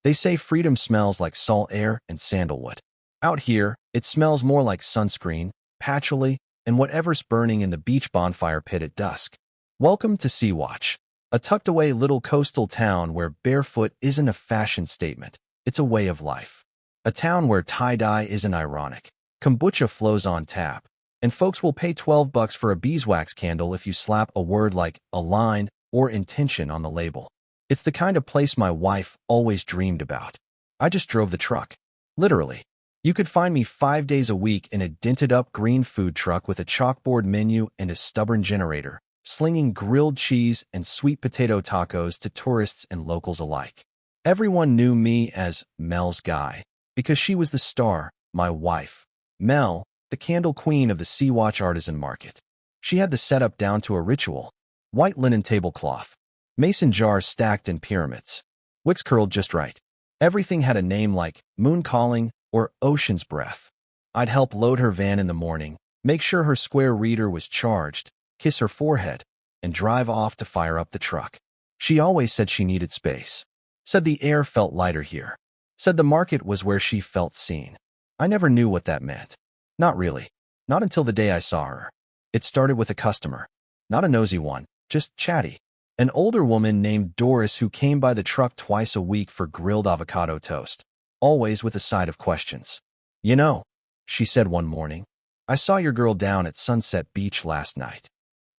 They say freedom smells like salt air and sandalwood. Out here, it smells more like sunscreen, patchouli, and whatever's burning in the beach bonfire pit at dusk. Welcome to Sea-Watch, a tucked-away little coastal town where barefoot isn't a fashion statement, it's a way of life. A town where tie-dye isn't ironic, kombucha flows on tap, and folks will pay $12 for a beeswax candle if you slap a word like "align" or "intention" on the label. It's the kind of place my wife always dreamed about. I just drove the truck. Literally. You could find me 5 days a week in a dented-up green food truck with a chalkboard menu and a stubborn generator, slinging grilled cheese and sweet potato tacos to tourists and locals alike. Everyone knew me as Mel's guy, because she was the star, my wife. Mel, the candle queen of the Sea-Watch artisan market. She had the setup down to a ritual. White linen tablecloth. Mason jars stacked in pyramids. Wicks curled just right. Everything had a name like Moon Calling or Ocean's Breath. I'd help load her van in the morning, make sure her square reader was charged, kiss her forehead, and drive off to fire up the truck. She always said she needed space. Said the air felt lighter here. Said the market was where she felt seen. I never knew what that meant. Not really. Not until the day I saw her. It started with a customer. Not a nosy one, just chatty. An older woman named Doris who came by the truck twice a week for grilled avocado toast, always with a side of questions. "You know," she said one morning, "I saw your girl down at Sunset Beach last night."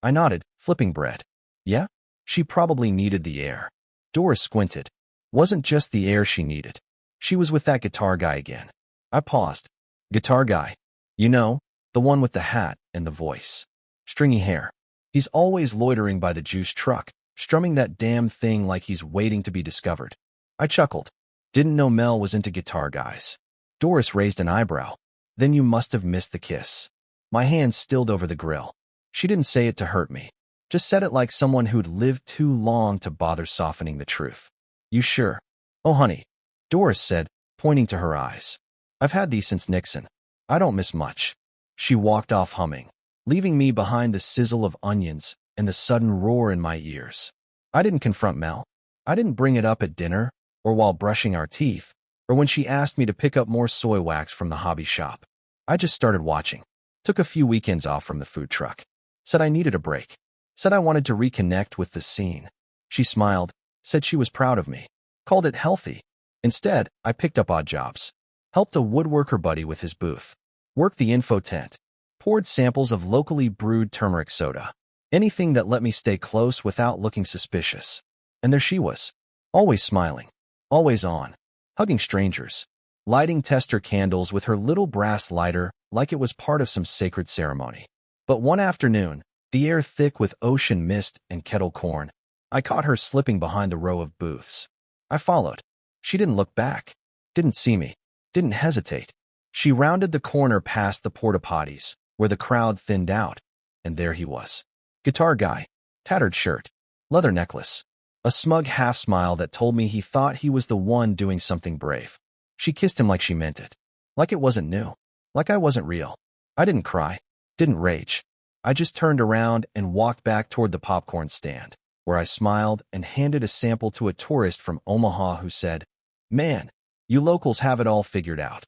I nodded, flipping bread. "Yeah?" She probably needed the air. Doris squinted. Wasn't just the air she needed. She was with that guitar guy again. I paused. "Guitar guy? You know, the one with the hat and the voice. Stringy hair. He's always loitering by the juice truck, strumming that damn thing like he's waiting to be discovered." I chuckled. Didn't know Mel was into guitar guys. Doris raised an eyebrow. "Then you must have missed the kiss." My hand stilled over the grill. She didn't say it to hurt me. Just said it like someone who'd lived too long to bother softening the truth. "You sure?" "Oh, honey," Doris said, pointing to her eyes. "I've had these since Nixon. I don't miss much." She walked off humming, leaving me behind the sizzle of onions and the sudden roar in my ears. I didn't confront Mel. I didn't bring it up at dinner, or while brushing our teeth, or when she asked me to pick up more soy wax from the hobby shop. I just started watching. Took a few weekends off from the food truck. Said I needed a break. Said I wanted to reconnect with the scene. She smiled, said she was proud of me. Called it healthy. Instead, I picked up odd jobs. Helped a woodworker buddy with his booth. Worked the info tent. Poured samples of locally brewed turmeric soda. Anything that let me stay close without looking suspicious. And there she was. Always smiling. Always on. Hugging strangers. Lighting tester candles with her little brass lighter like it was part of some sacred ceremony. But one afternoon, the air thick with ocean mist and kettle corn, I caught her slipping behind the row of booths. I followed. She didn't look back. Didn't see me. Didn't hesitate. She rounded the corner past the porta-potties, where the crowd thinned out, and there he was. Guitar guy. Tattered shirt. Leather necklace. A smug half-smile that told me he thought he was the one doing something brave. She kissed him like she meant it. Like it wasn't new. Like I wasn't real. I didn't cry. Didn't rage. I just turned around and walked back toward the popcorn stand, where I smiled and handed a sample to a tourist from Omaha who said, "Man, you locals have it all figured out."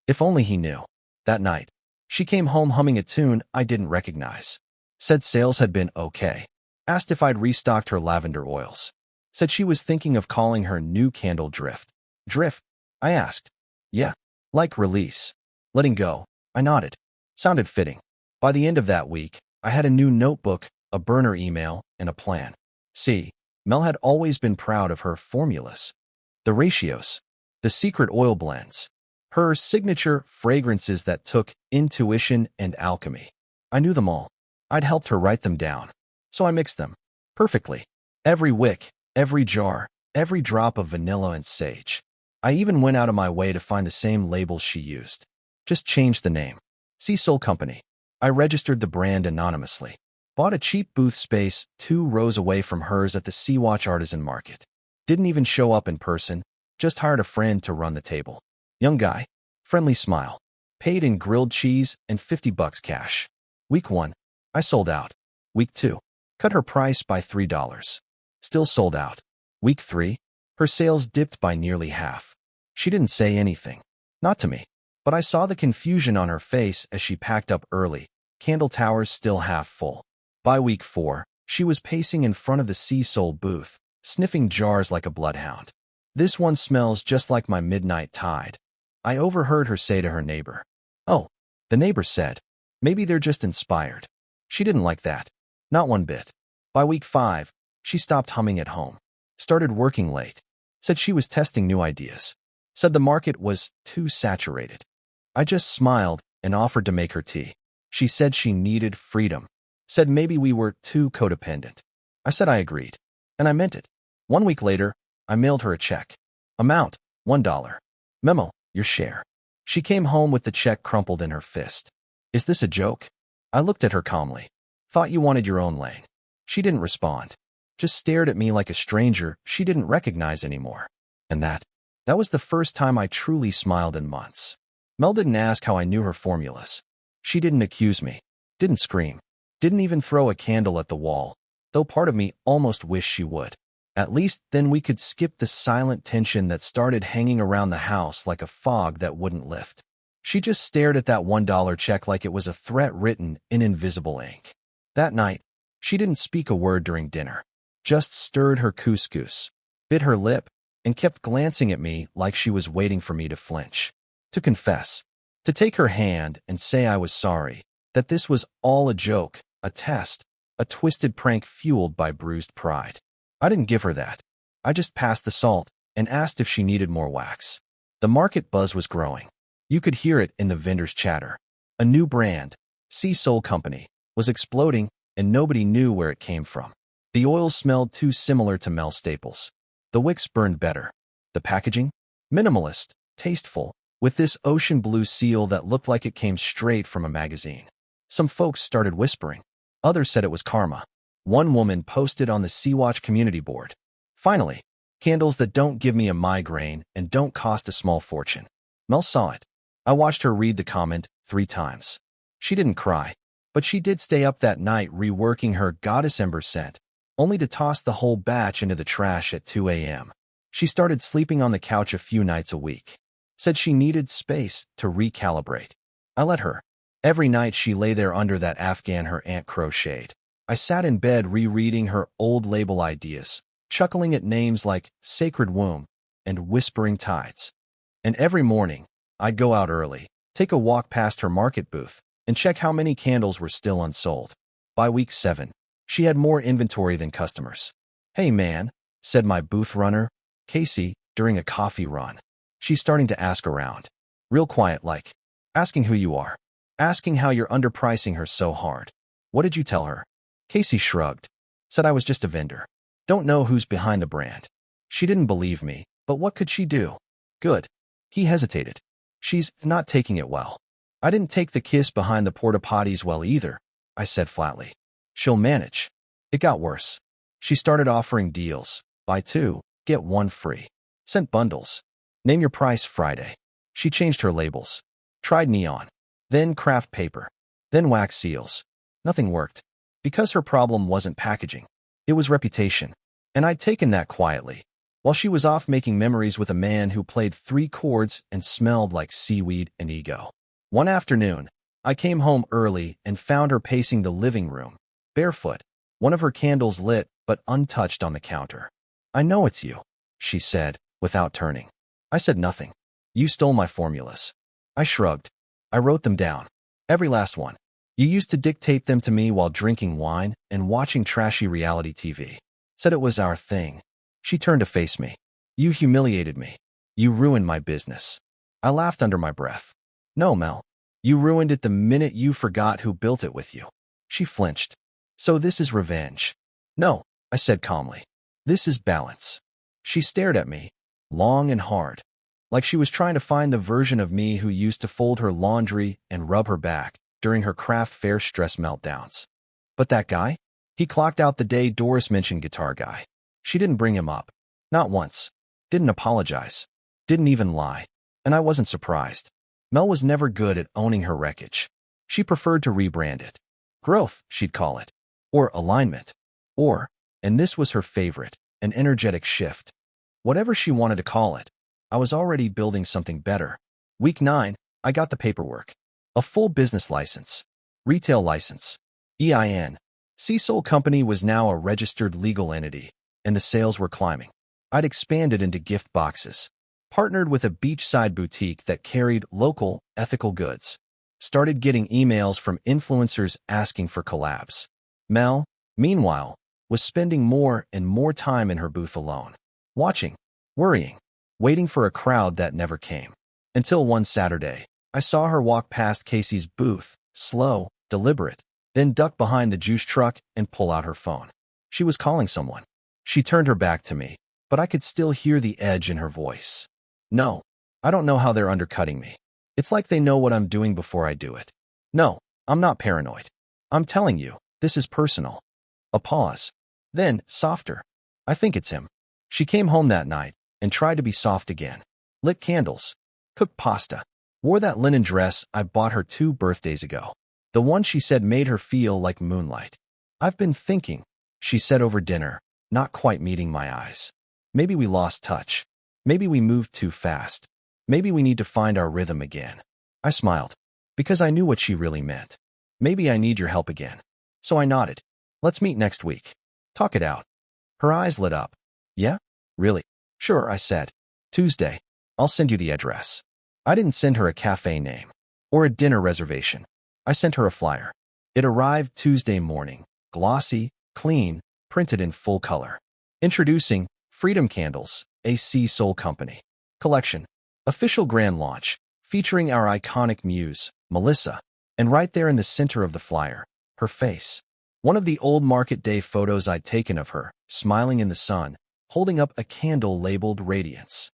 If only he knew. That night, she came home humming a tune I didn't recognize. Said sales had been okay. Asked if I'd restocked her lavender oils. Said she was thinking of calling her new candle Drift. Drift? I asked. Yeah. Like release. Letting go. I nodded. Sounded fitting. By the end of that week, I had a new notebook, a burner email, and a plan. See, Mel had always been proud of her formulas. The ratios. The secret oil blends. Her signature fragrances that took intuition and alchemy. I knew them all. I'd helped her write them down. So I mixed them. Perfectly. Every wick, every jar, every drop of vanilla and sage. I even went out of my way to find the same labels she used. Just changed the name. Sea Soul Company. I registered the brand anonymously. Bought a cheap booth space 2 rows away from hers at the Sea-Watch Artisan Market. Didn't even show up in person, just hired a friend to run the table. Young guy. Friendly smile. Paid in grilled cheese and $50 cash. Week 1. I sold out. Week 2. Cut her price by $3. Still sold out. Week 3. Her sales dipped by nearly half. She didn't say anything. Not to me. But I saw the confusion on her face as she packed up early, candle towers still half full. By week 4, she was pacing in front of the Sea Soul booth, sniffing jars like a bloodhound. "This one smells just like my midnight tide." I overheard her say to her neighbor. "Oh," the neighbor said. "Maybe they're just inspired." She didn't like that. Not one bit. By week 5, she stopped humming at home. Started working late. Said she was testing new ideas. Said the market was too saturated. I just smiled and offered to make her tea. She said she needed freedom. Said maybe we were too codependent. I said I agreed. And I meant it. 1 week later, I mailed her a check. Amount, $1. Memo, your share. She came home with the check crumpled in her fist. "Is this a joke?" I looked at her calmly. "Thought you wanted your own lane." She didn't respond. Just stared at me like a stranger she didn't recognize anymore. And that was the first time I truly smiled in months. Mel didn't ask how I knew her formulas. She didn't accuse me. Didn't scream. Didn't even throw a candle at the wall, though part of me almost wished she would. At least then we could skip the silent tension that started hanging around the house like a fog that wouldn't lift. She just stared at that $1 check like it was a threat written in invisible ink. That night, she didn't speak a word during dinner. Just stirred her couscous, bit her lip, and kept glancing at me like she was waiting for me to flinch. To confess, to take her hand and say I was sorry, that this was all a joke, a test, a twisted prank fueled by bruised pride. I didn't give her that. I just passed the salt and asked if she needed more wax. The market buzz was growing. You could hear it in the vendors' chatter. A new brand, Sea Soul Company, was exploding and nobody knew where it came from. The oils smelled too similar to Mel staples. The wicks burned better. The packaging? Minimalist, tasteful, with this ocean blue seal that looked like it came straight from a magazine. Some folks started whispering. Others said it was karma. One woman posted on the Sea-Watch community board. "Finally, candles that don't give me a migraine and don't cost a small fortune." Mel saw it. I watched her read the comment 3 times. She didn't cry, but she did stay up that night reworking her Goddess Ember scent, only to toss the whole batch into the trash at 2 a.m. She started sleeping on the couch a few nights a week. Said she needed space to recalibrate. I let her. Every night she lay there under that Afghan her aunt crocheted. I sat in bed rereading her old label ideas, chuckling at names like Sacred Womb and Whispering Tides. And every morning, I'd go out early, take a walk past her market booth, and check how many candles were still unsold. By week 7, she had more inventory than customers. "Hey man," said my booth runner, Casey, during a coffee run. She's starting to ask around. Real quiet like. Asking who you are. Asking how you're underpricing her so hard. "What did you tell her?" Casey shrugged. Said I was just a vendor. Don't know who's behind the brand. She didn't believe me, but what could she do? Good. He hesitated. She's not taking it well. I didn't take the kiss behind the porta potties well either, I said flatly. She'll manage. It got worse. She started offering deals. Buy 2, get 1 free. Sent bundles. Name your price Friday. She changed her labels. Tried neon. Then craft paper. Then wax seals. Nothing worked. Because her problem wasn't packaging. It was reputation. And I'd taken that quietly. While she was off making memories with a man who played 3 chords and smelled like seaweed and ego. One afternoon, I came home early and found her pacing the living room, barefoot, one of her candles lit but untouched on the counter. I know it's you, she said, without turning. I said nothing. You stole my formulas. I shrugged. I wrote them down. Every last one. You used to dictate them to me while drinking wine and watching trashy reality TV. Said it was our thing. She turned to face me. You humiliated me. You ruined my business. I laughed under my breath. No, Mel. You ruined it the minute you forgot who built it with you. She flinched. So this is revenge. No, I said calmly. This is balance. She stared at me, long and hard, like she was trying to find the version of me who used to fold her laundry and rub her back during her craft fair stress meltdowns. But that guy? He clocked out the day Doris mentioned guitar guy. She didn't bring him up. Not once. Didn't apologize. Didn't even lie. And I wasn't surprised. Mel was never good at owning her wreckage. She preferred to rebrand it. Growth, she'd call it. Or alignment. Or, and this was her favorite, an energetic shift. Whatever she wanted to call it. I was already building something better. Week 9, I got the paperwork. A full business license. Retail license. EIN. Cecil Company was now a registered legal entity, and the sales were climbing. I'd expanded into gift boxes. Partnered with a beachside boutique that carried local, ethical goods. Started getting emails from influencers asking for collabs. Mel, meanwhile, was spending more and more time in her booth alone. Watching, worrying, waiting for a crowd that never came. Until one Saturday, I saw her walk past Casey's booth, slow, deliberate, then duck behind the juice truck and pull out her phone. She was calling someone. She turned her back to me, but I could still hear the edge in her voice. No, I don't know how they're undercutting me. It's like they know what I'm doing before I do it. No, I'm not paranoid. I'm telling you, this is personal. A pause. Then, softer. I think it's him. She came home that night and tried to be soft again. Lit candles. Cooked pasta. Wore that linen dress I bought her 2 birthdays ago. The one she said made her feel like moonlight. I've been thinking, she said over dinner, not quite meeting my eyes. Maybe we lost touch. Maybe we moved too fast. Maybe we need to find our rhythm again. I smiled, because I knew what she really meant. Maybe I need your help again. So I nodded. Let's meet next week. Talk it out. Her eyes lit up. Yeah? Really? Sure, I said. Tuesday. I'll send you the address. I didn't send her a cafe name or a dinner reservation. I sent her a flyer. It arrived Tuesday morning, glossy, clean, printed in full color. Introducing Freedom Candles, a Cecil Company collection. Official grand launch, featuring our iconic muse, Melissa. And right there in the center of the flyer, her face. One of the old market day photos I'd taken of her, smiling in the sun, holding up a candle labeled Radiance.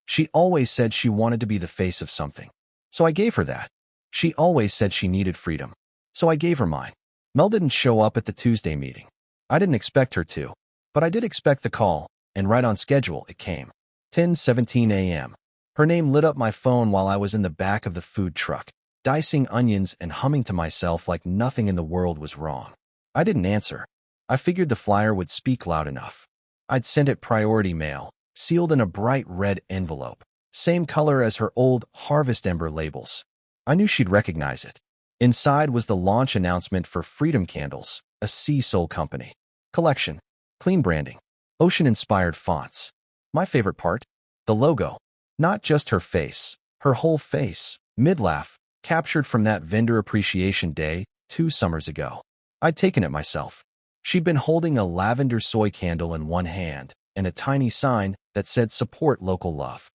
She always said she wanted to be the face of something. So I gave her that. She always said she needed freedom. So I gave her mine. Mel didn't show up at the Tuesday meeting. I didn't expect her to. But I did expect the call, and right on schedule it came. 10:17 a.m. Her name lit up my phone while I was in the back of the food truck, dicing onions and humming to myself like nothing in the world was wrong. I didn't answer. I figured the flyer would speak loud enough. I'd sent it priority mail, sealed in a bright red envelope, same color as her old Harvest Ember labels. I knew she'd recognize it. Inside was the launch announcement for Freedom Candles, a Cecil Company collection. Clean branding. Ocean-inspired fonts. My favorite part? The logo. Not just her face, her whole face, mid-laugh, captured from that vendor appreciation day 2 summers ago. I'd taken it myself. She'd been holding a lavender soy candle in one hand and a tiny sign that said support local love.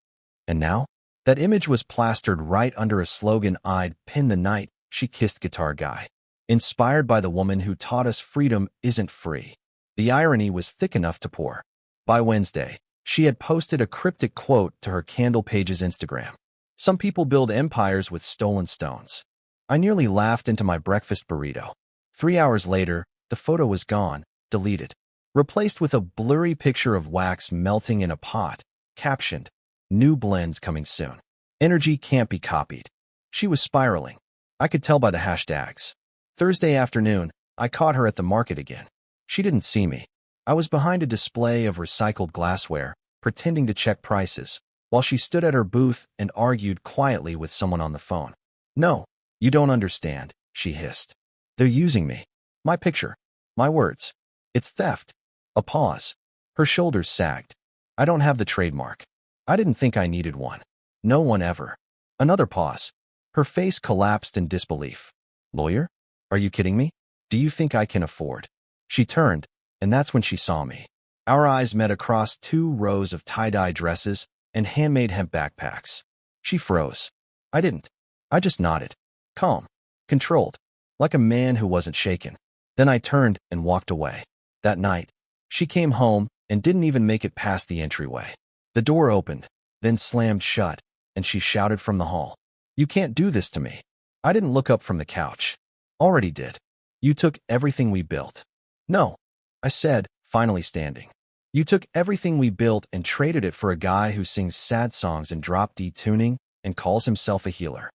And now, that image was plastered right under a slogan I'd pinned the night she kissed Guitar Guy. Inspired by the woman who taught us freedom isn't free. The irony was thick enough to pour. By Wednesday, she had posted a cryptic quote to her Candle Page's Instagram. Some people build empires with stolen stones. I nearly laughed into my breakfast burrito. 3 hours later, the photo was gone, deleted, replaced with a blurry picture of wax melting in a pot, captioned, "New blends coming soon. Energy can't be copied." She was spiraling. I could tell by the hashtags. Thursday afternoon, I caught her at the market again. She didn't see me. I was behind a display of recycled glassware, pretending to check prices, while she stood at her booth and argued quietly with someone on the phone. "No, you don't understand," she hissed. "They're using me. My picture. My words. It's theft." A pause. Her shoulders sagged. "I don't have the trademark. I didn't think I needed one. No one ever." Another pause. Her face collapsed in disbelief. "Lawyer? Are you kidding me? Do you think I can afford?" She turned, and that's when she saw me. Our eyes met across 2 rows of tie-dye dresses and handmade hemp backpacks. She froze. I didn't. I just nodded. Calm. Controlled. Like a man who wasn't shaken. Then I turned and walked away. That night, she came home and didn't even make it past the entryway. The door opened, then slammed shut, and she shouted from the hall, "You can't do this to me." I didn't look up from the couch. Already did. "You took everything we built." "No," I said, finally standing. "You took everything we built and traded it for a guy who sings sad songs in drop D tuning and calls himself a healer."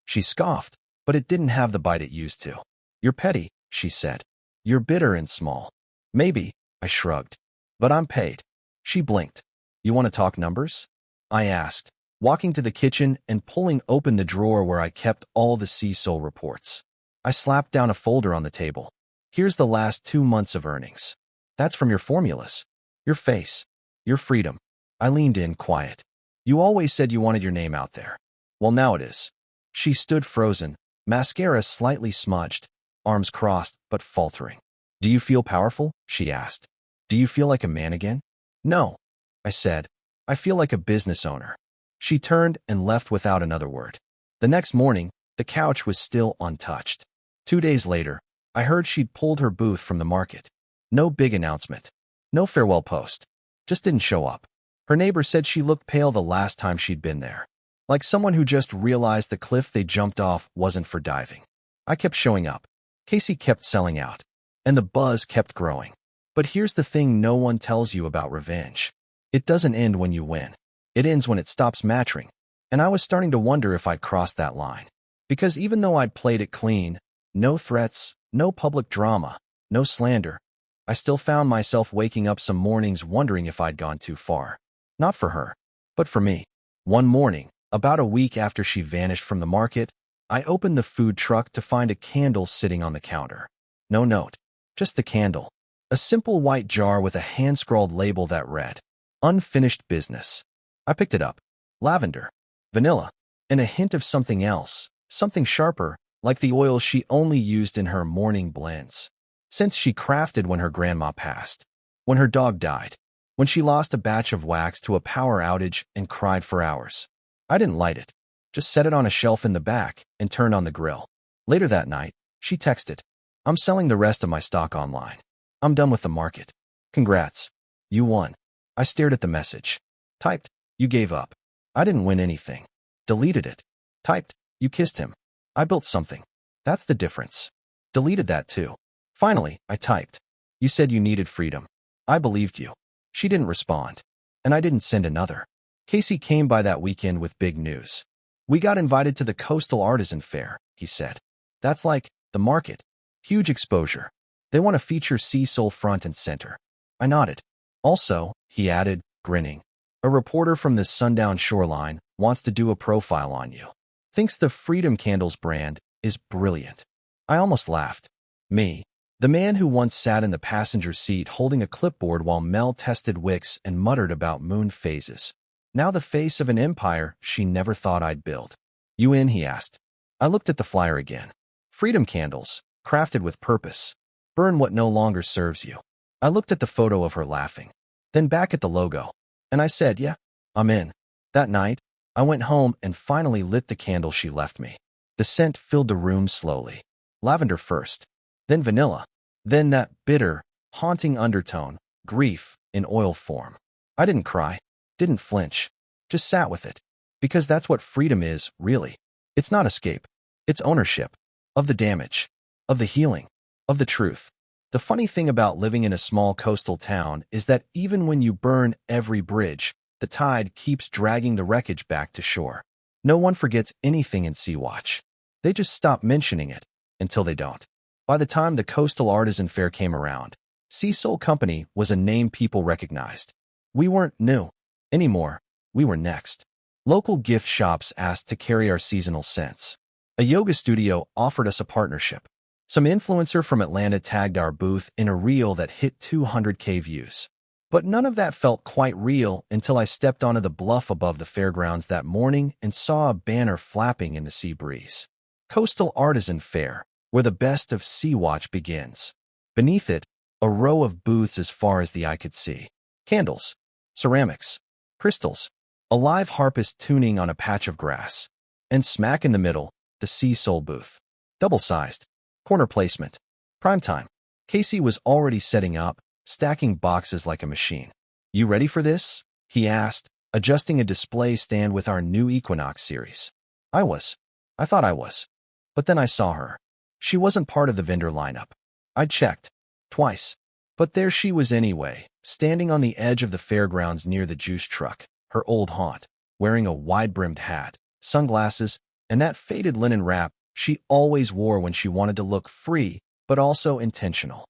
She scoffed, but it didn't have the bite it used to. "You're petty," she said. "You're bitter and small." "Maybe," I shrugged. "But I'm paid." She blinked. You want to talk numbers? I asked, walking to the kitchen and pulling open the drawer where I kept all the Sea reports. I slapped down a folder on the table. Here's the last 2 months of earnings. That's from your formulas. Your face. Your freedom. I leaned in, quiet. You always said you wanted your name out there. Well, now it is. She stood frozen, mascara slightly smudged, arms crossed but faltering. Do you feel powerful? She asked. Do you feel like a man again? No, I said. I feel like a business owner. She turned and left without another word. The next morning, the couch was still untouched. 2 days later, I heard she'd pulled her booth from the market. No big announcement. No farewell post. Just didn't show up. Her neighbor said she looked pale the last time she'd been there. Like someone who just realized the cliff they jumped off wasn't for diving. I kept showing up. Casey kept selling out. And the buzz kept growing. But here's the thing no one tells you about revenge. It doesn't end when you win. It ends when it stops mattering. And I was starting to wonder if I'd crossed that line. Because even though I'd played it clean, no threats, no public drama, no slander, I still found myself waking up some mornings wondering if I'd gone too far. Not for her, but for me. One morning, about a week after she vanished from the market, I opened the food truck to find a candle sitting on the counter. No note, just the candle. A simple white jar with a hand-scrawled label that read, "Unfinished business." I picked it up. Lavender, vanilla, and a hint of something else, something sharper, like the oil she only used in her morning blends. Since she crafted when her grandma passed, when her dog died, when she lost a batch of wax to a power outage and cried for hours. I didn't light it, just set it on a shelf in the back and turned on the grill. Later that night, she texted, "I'm selling the rest of my stock online. I'm done with the market. Congrats. You won." I stared at the message. Typed, "You gave up." I didn't win anything. Deleted it. Typed, "You kissed him." I built something. That's the difference. Deleted that too. Finally, I typed, "You said you needed freedom. I believed you." She didn't respond. And I didn't send another. Casey came by that weekend with big news. "We got invited to the Coastal Artisan Fair," he said. "That's like the market. Huge exposure. They want to feature Sea front and center." I nodded. "Also," he added, grinning, "a reporter from the Sundown Shoreline wants to do a profile on you. Thinks the Freedom Candles brand is brilliant." I almost laughed. Me, the man who once sat in the passenger seat holding a clipboard while Mel tested wicks and muttered about moon phases. Now the face of an empire she never thought I'd build. "You in?" he asked. I looked at the flyer again. Freedom Candles, crafted with purpose. Burn what no longer serves you. I looked at the photo of her laughing, then back at the logo, and I said, "Yeah, I'm in." That night, I went home and finally lit the candle she left me. The scent filled the room slowly. Lavender first, then vanilla, then that bitter, haunting undertone, grief in oil form. I didn't cry, didn't flinch, just sat with it. Because that's what freedom is, really. It's not escape. It's ownership. Of the damage. Of the healing. Of the truth. The funny thing about living in a small coastal town is that even when you burn every bridge, the tide keeps dragging the wreckage back to shore. No one forgets anything in Sea-Watch. They just stop mentioning it until they don't. By the time the Coastal Artisan Fair came around, Sea Company was a name people recognized. We weren't new anymore. We were next. Local gift shops asked to carry our seasonal scents. A yoga studio offered us a partnership. Some influencer from Atlanta tagged our booth in a reel that hit 200K views. But none of that felt quite real until I stepped onto the bluff above the fairgrounds that morning and saw a banner flapping in the sea breeze. Coastal Artisan Fair, where the best of Sea-Watch begins. Beneath it, a row of booths as far as the eye could see. Candles, ceramics, crystals, a live harpist tuning on a patch of grass. And smack in the middle, the Sea booth. Double-sized. Corner placement. Prime time. Casey was already setting up, stacking boxes like a machine. "You ready for this?" he asked, adjusting a display stand with our new Equinox series. I was. I thought I was. But then I saw her. She wasn't part of the vendor lineup. I'd checked. Twice. But there she was anyway, standing on the edge of the fairgrounds near the juice truck, her old haunt, wearing a wide-brimmed hat, sunglasses, and that faded linen wrap she always wore when she wanted to look free, but also intentional.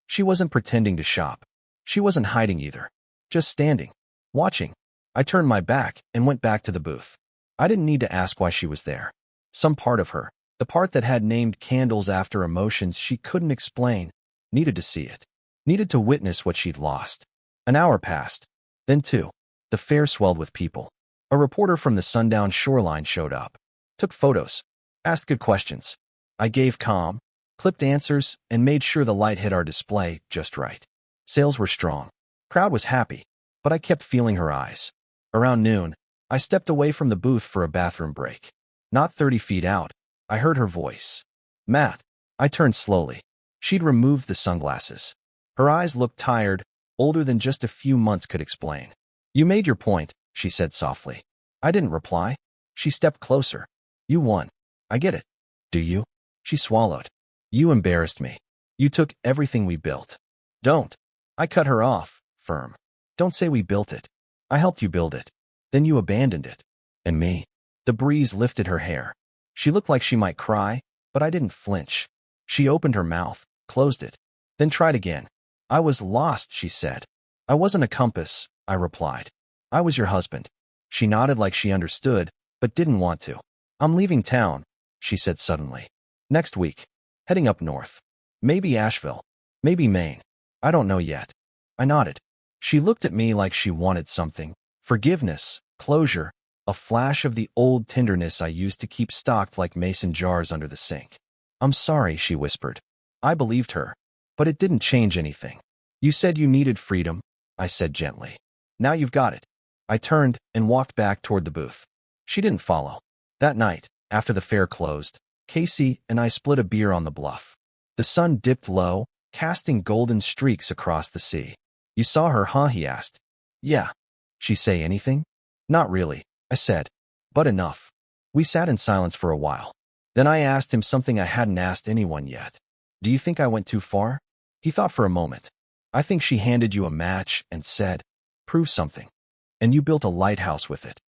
She wasn't pretending to shop. She wasn't hiding either. Just standing. Watching. I turned my back and went back to the booth. I didn't need to ask why she was there. Some part of her, the part that had named candles after emotions she couldn't explain, needed to see it, needed to witness what she'd lost. An hour passed. Then two. The fair swelled with people. A reporter from the sundown shoreline showed up, took photos, asked good questions. I gave calm, clipped answers, and made sure the light hit our display just right. Sales were strong. Crowd was happy, but I kept feeling her eyes. Around noon, I stepped away from the booth for a bathroom break. Not 30 feet out, I heard her voice. Matt. I turned slowly. She'd removed the sunglasses. Her eyes looked tired, older than just a few months could explain. You made your point, she said softly. I didn't reply. She stepped closer. You won. I get it. Do you? She swallowed. You embarrassed me. You took everything we built. Don't. I cut her off, firm. Don't say we built it. I helped you build it. Then you abandoned it. And me. The breeze lifted her hair. She looked like she might cry, but I didn't flinch. She opened her mouth, closed it, then tried again. I was lost, she said. I wasn't a compass, I replied. I was your husband. She nodded like she understood, but didn't want to. I'm leaving town, she said suddenly. Next week. Heading up north. Maybe Asheville. Maybe Maine. I don't know yet. I nodded. She looked at me like she wanted something. Forgiveness, closure, a flash of the old tenderness I used to keep stocked like mason jars under the sink. I'm sorry, she whispered. I believed her, but it didn't change anything. You said you needed freedom, I said gently. Now you've got it. I turned and walked back toward the booth. She didn't follow. That night, after the fair closed, Casey and I split a beer on the bluff. The sun dipped low, casting golden streaks across the sea. You saw her, huh? He asked. Yeah. She say anything? Not really, I said. But enough. We sat in silence for a while. Then I asked him something I hadn't asked anyone yet. Do you think I went too far? He thought for a moment. I think she handed you a match and said, prove something. And you built a lighthouse with it.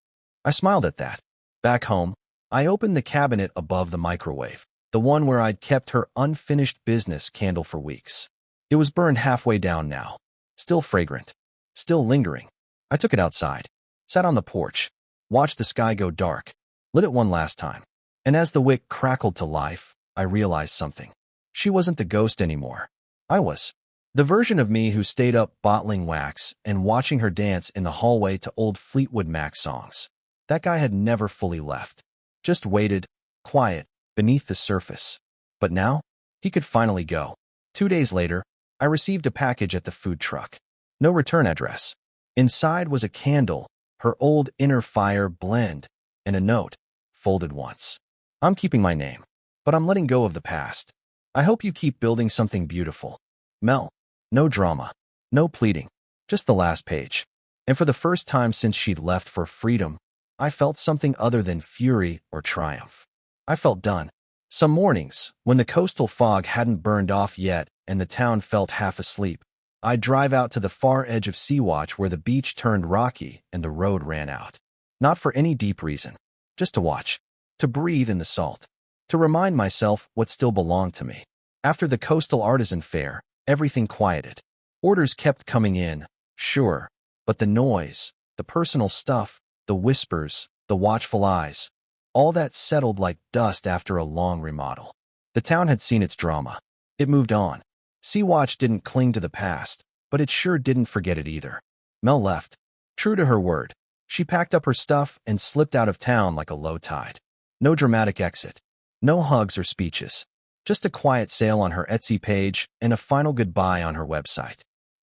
I smiled at that. Back home, I opened the cabinet above the microwave, the one where I'd kept her unfinished business candle for weeks. It was burned halfway down now, still fragrant, still lingering. I took it outside, sat on the porch, watched the sky go dark, lit it one last time. And as the wick crackled to life, I realized something. She wasn't the ghost anymore. I was. The version of me who stayed up bottling wax and watching her dance in the hallway to old Fleetwood Mac songs. That guy had never fully left. Just waited, quiet, beneath the surface. But now, he could finally go. 2 days later, I received a package at the food truck. No return address. Inside was a candle, her old inner fire blend, and a note, folded once. I'm keeping my name, but I'm letting go of the past. I hope you keep building something beautiful. Mel. No drama. No pleading. Just the last page. And for the first time since she'd left for freedom, I felt something other than fury or triumph. I felt done. Some mornings, when the coastal fog hadn't burned off yet and the town felt half asleep, I'd drive out to the far edge of Sea-Watch where the beach turned rocky and the road ran out. Not for any deep reason. Just to watch. To breathe in the salt. To remind myself what still belonged to me. After the coastal artisan fair, everything quieted. Orders kept coming in, sure, but the noise, the personal stuff, the whispers, the watchful eyes, all that settled like dust after a long remodel. The town had seen its drama. It moved on. Sea-Watch didn't cling to the past, but it sure didn't forget it either. Mel left. True to her word, she packed up her stuff and slipped out of town like a low tide. No dramatic exit. No hugs or speeches. Just a quiet sale on her Etsy page and a final goodbye on her website.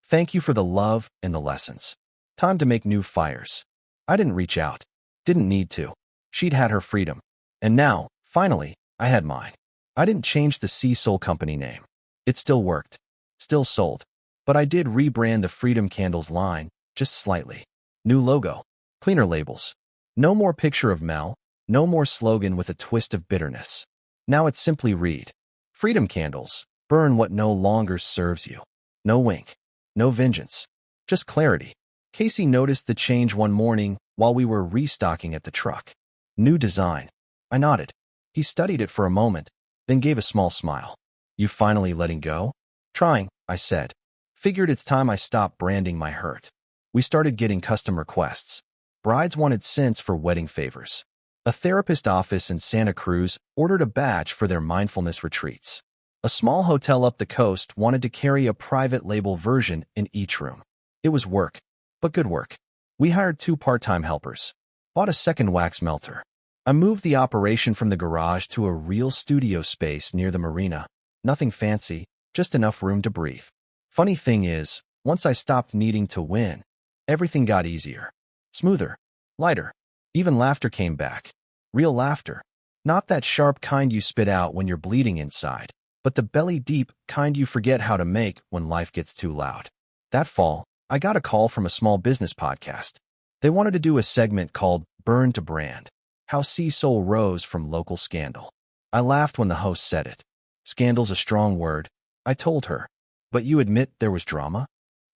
Thank you for the love and the lessons. Time to make new fires. I didn't reach out. Didn't need to. She'd had her freedom. And now, finally, I had mine. I didn't change the Sea Soul Company name. It still worked. Still sold. But I did rebrand the Freedom Candles line, just slightly. New logo. Cleaner labels. No more picture of Mel. No more slogan with a twist of bitterness. Now it's simply read. Freedom Candles. Burn what no longer serves you. No wink. No vengeance. Just clarity. Casey noticed the change one morning while we were restocking at the truck. New design. I nodded. He studied it for a moment, then gave a small smile. You finally letting go? Trying, I said. Figured it's time I stopped branding my hurt. We started getting custom requests. Brides wanted scents for wedding favors. A therapist office in Santa Cruz ordered a batch for their mindfulness retreats. A small hotel up the coast wanted to carry a private label version in each room. It was work, but good work. We hired 2 part-time helpers. Bought a second wax melter. I moved the operation from the garage to a real studio space near the marina. Nothing fancy, just enough room to breathe. Funny thing is, once I stopped needing to win, everything got easier. Smoother. Lighter. Even laughter came back. Real laughter. Not that sharp kind you spit out when you're bleeding inside, but the belly-deep kind you forget how to make when life gets too loud. That fall, I got a call from a small business podcast. They wanted to do a segment called Burn to Brand, how Sea Soul rose from local scandal. I laughed when the host said it. Scandal's a strong word, I told her. But you admit there was drama?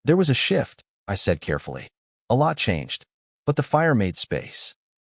There was a shift, I said carefully. A lot changed, but the fire made space.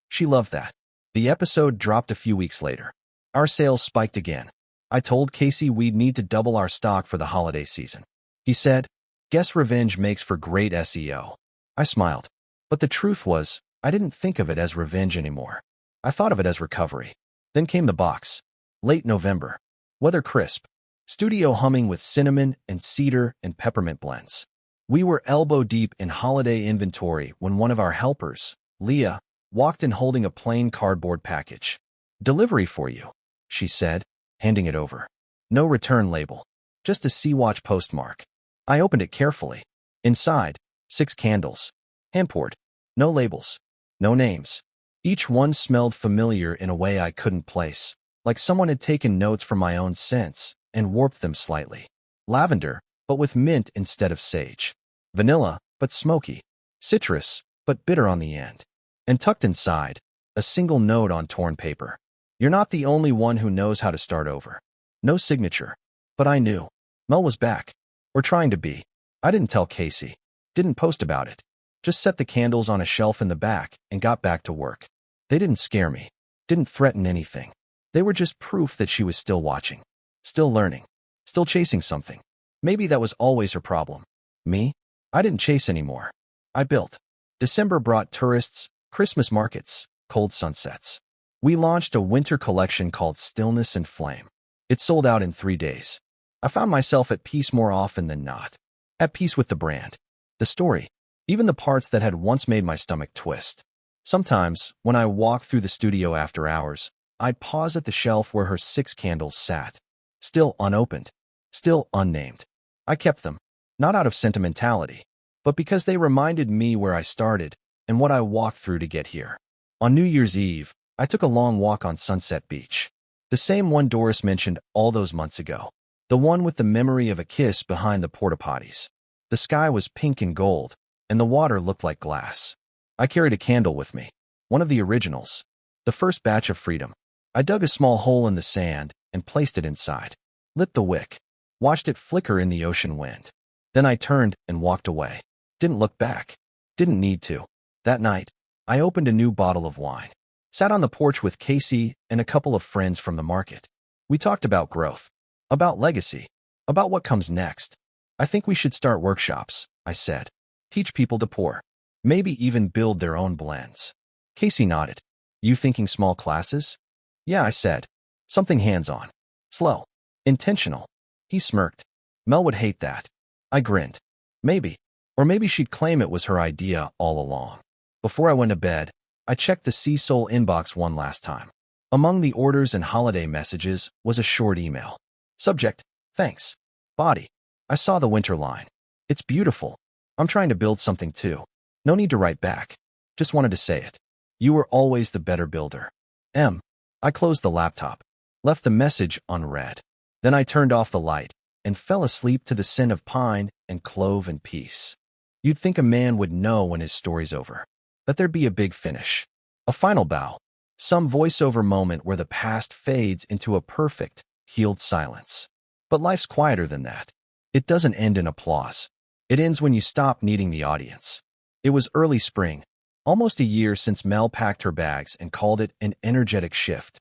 She loved that. The episode dropped a few weeks later. Our sales spiked again. I told Casey we'd need to double our stock for the holiday season. He said, "Guess revenge makes for great SEO." I smiled. But the truth was, I didn't think of it as revenge anymore. I thought of it as recovery. Then came the box. Late November. Weather crisp. Studio humming with cinnamon and cedar and peppermint blends. We were elbow deep in holiday inventory when one of our helpers, Leah, walked in holding a plain cardboard package. "Delivery for you," she said, handing it over. No return label, just a Sea-Watch postmark. I opened it carefully. Inside, 6 candles. Hand-poured. No labels. No names. Each one smelled familiar in a way I couldn't place, like someone had taken notes from my own scents and warped them slightly. Lavender, but with mint instead of sage. Vanilla, but smoky. Citrus, but bitter on the end. And tucked inside, a single note on torn paper. "You're not the only one who knows how to start over." No signature. But I knew. Mel was back. Or trying to be. I didn't tell Casey. Didn't post about it. Just set the candles on a shelf in the back and got back to work. They didn't scare me. Didn't threaten anything. They were just proof that she was still watching. Still learning. Still chasing something. Maybe that was always her problem. Me? I didn't chase anymore. I built. December brought tourists, Christmas markets, cold sunsets. We launched a winter collection called Stillness and Flame. It sold out in 3 days. I found myself at peace more often than not. At peace with the brand. The story. Even the parts that had once made my stomach twist. Sometimes, when I walked through the studio after hours, I'd pause at the shelf where her 6 candles sat. Still unopened. Still unnamed. I kept them. Not out of sentimentality, but because they reminded me where I started and what I walked through to get here. On New Year's Eve, I took a long walk on Sunset Beach. The same one Doris mentioned all those months ago. The one with the memory of a kiss behind the porta-potties. The sky was pink and gold, and the water looked like glass. I carried a candle with me. One of the originals. The first batch of freedom. I dug a small hole in the sand and placed it inside. Lit the wick. Watched it flicker in the ocean wind. Then I turned and walked away. Didn't look back. Didn't need to. That night, I opened a new bottle of wine. Sat on the porch with Casey and a couple of friends from the market. We talked about growth. About legacy. About what comes next. "I think we should start workshops," I said. "Teach people to pour. Maybe even build their own blends." Casey nodded. "You thinking small classes?" "Yeah," I said. "Something hands-on. Slow. Intentional." He smirked. "Mel would hate that." I grinned. Maybe. Or maybe she'd claim it was her idea all along. Before I went to bed, I checked the Sea Soul inbox one last time. Among the orders and holiday messages was a short email. Subject: "Thanks. Body." I saw the winter line. "It's beautiful. I'm trying to build something too." No need to write back. Just wanted to say it. "You were always the better builder." M. I closed the laptop. Left the message unread. Then I turned off the light and fell asleep to the scent of pine and clove and peace. You'd think a man would know when his story's over. That there'd be a big finish. A final bow. Some voiceover moment where the past fades into a perfect, healed silence. But life's quieter than that. It doesn't end in applause. It ends when you stop needing the audience. It was early spring, almost a year since Mel packed her bags and called it an energetic shift.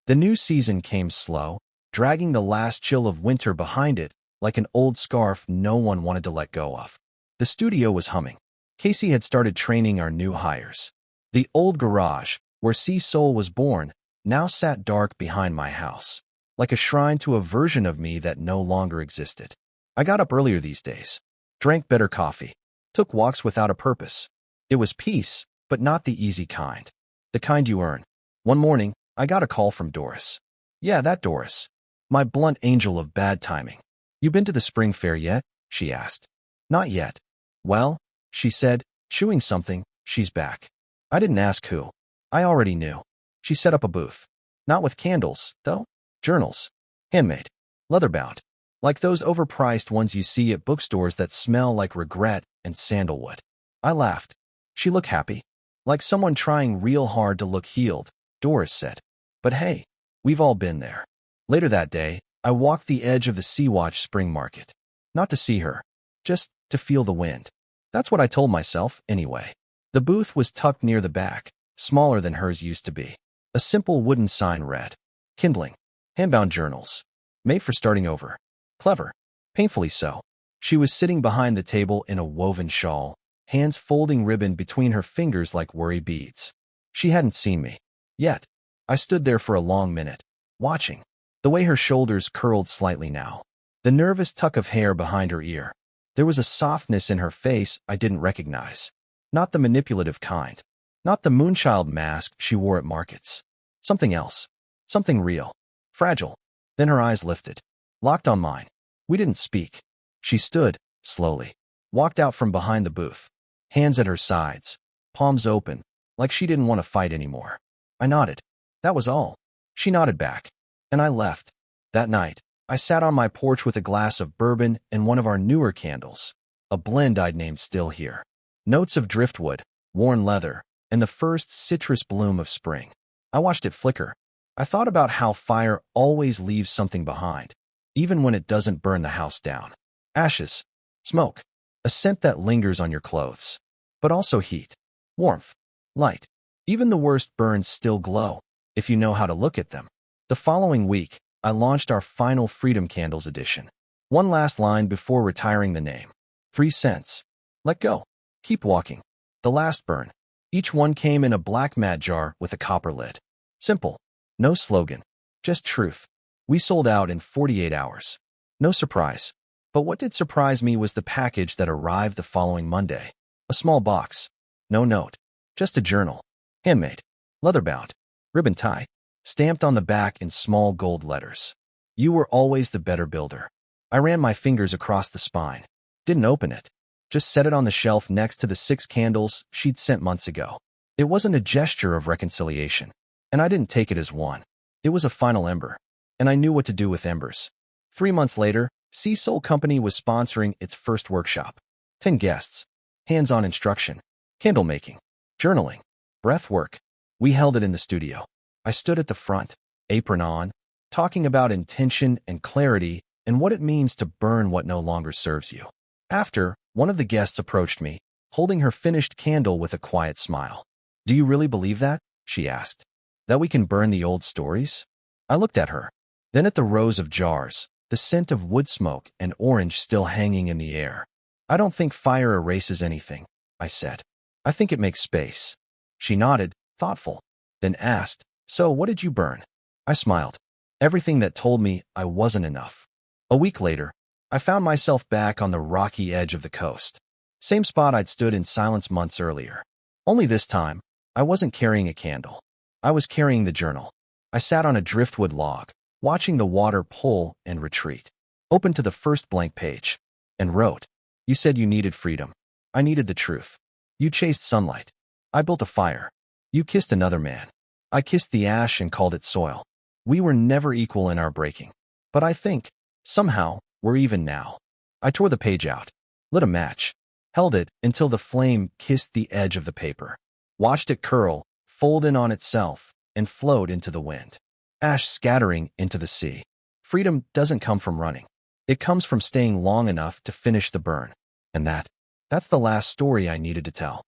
The new season came slow, dragging the last chill of winter behind it like an old scarf no one wanted to let go of. The studio was humming. Casey had started training our new hires. The old garage, where Sea Soul was born, now sat dark behind my house, like a shrine to a version of me that no longer existed. I got up earlier these days, drank better coffee, took walks without a purpose. It was peace, but not the easy kind. The kind you earn. One morning, I got a call from Doris. Yeah, that Doris. My blunt angel of bad timing. You been to the spring fair yet? She asked. Not yet. Well, she said, chewing something, she's back. I didn't ask who. I already knew. She set up a booth. Not with candles, though. Journals. Handmade. Leather-bound. Like those overpriced ones you see at bookstores that smell like regret and sandalwood. I laughed. She looked happy. Like someone trying real hard to look healed, Doris said. But hey, we've all been there. Later that day, I walked the edge of the Sea-Watch spring market. Not to see her, just to feel the wind. That's what I told myself, anyway. The booth was tucked near the back, smaller than hers used to be. A simple wooden sign read, Kindling. Handbound journals. Made for starting over. Clever. Painfully so. She was sitting behind the table in a woven shawl, hands folding ribbon between her fingers like worry beads. She hadn't seen me. Yet. I stood there for a long minute, watching. The way her shoulders curled slightly now. The nervous tuck of hair behind her ear. There was a softness in her face I didn't recognize. Not the manipulative kind. Not the moonchild mask she wore at markets. Something else. Something real. Fragile. Then her eyes lifted. Locked on mine. We didn't speak. She stood, slowly. Walked out from behind the booth. Hands at her sides. Palms open, like she didn't want to fight anymore. I nodded. That was all. She nodded back. And I left. That night, I sat on my porch with a glass of bourbon and one of our newer candles. A blend I'd named Still Here. Notes of driftwood, worn leather, and the first citrus bloom of spring. I watched it flicker. I thought about how fire always leaves something behind, even when it doesn't burn the house down. Ashes, smoke, a scent that lingers on your clothes. But also heat, warmth, light. Even the worst burns still glow, if you know how to look at them. The following week, I launched our final Freedom Candles edition. One last line before retiring the name. 3 cents. Let go. Keep walking. The last burn. Each one came in a black matte jar with a copper lid. Simple. No slogan. Just truth. We sold out in 48 hours. No surprise. But what did surprise me was the package that arrived the following Monday. A small box. No note. Just a journal. Handmade. Leather-bound. Ribbon tie. Stamped on the back in small gold letters. You were always the better builder. I ran my fingers across the spine. Didn't open it. Just set it on the shelf next to the 6 candles she'd sent months ago. It wasn't a gesture of reconciliation, and I didn't take it as one. It was a final ember, and I knew what to do with embers. 3 months later, Sea Soul Company was sponsoring its first workshop. 10 guests. Hands-on instruction. Candle making. Journaling. Breath work. We held it in the studio. I stood at the front, apron on, talking about intention and clarity and what it means to burn what no longer serves you. After, one of the guests approached me, holding her finished candle with a quiet smile. Do you really believe that? She asked. That we can burn the old stories? I looked at her, then at the rows of jars, the scent of wood smoke and orange still hanging in the air. I don't think fire erases anything, I said. I think it makes space. She nodded, thoughtful, then asked, so what did you burn? I smiled. Everything that told me I wasn't enough. A week later, I found myself back on the rocky edge of the coast. Same spot I'd stood in silence months earlier. Only this time, I wasn't carrying a candle. I was carrying the journal. I sat on a driftwood log, watching the water pull and retreat. Opened to the first blank page, and wrote, You said you needed freedom. I needed the truth. You chased sunlight. I built a fire. You kissed another man. I kissed the ash and called it soil. We were never equal in our breaking. But I think, somehow, we're even now. I tore the page out, lit a match, held it until the flame kissed the edge of the paper, watched it curl, fold in on itself, and float into the wind. Ash scattering into the sea. Freedom doesn't come from running. It comes from staying long enough to finish the burn. And that's the last story I needed to tell.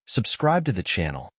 Subscribe to the channel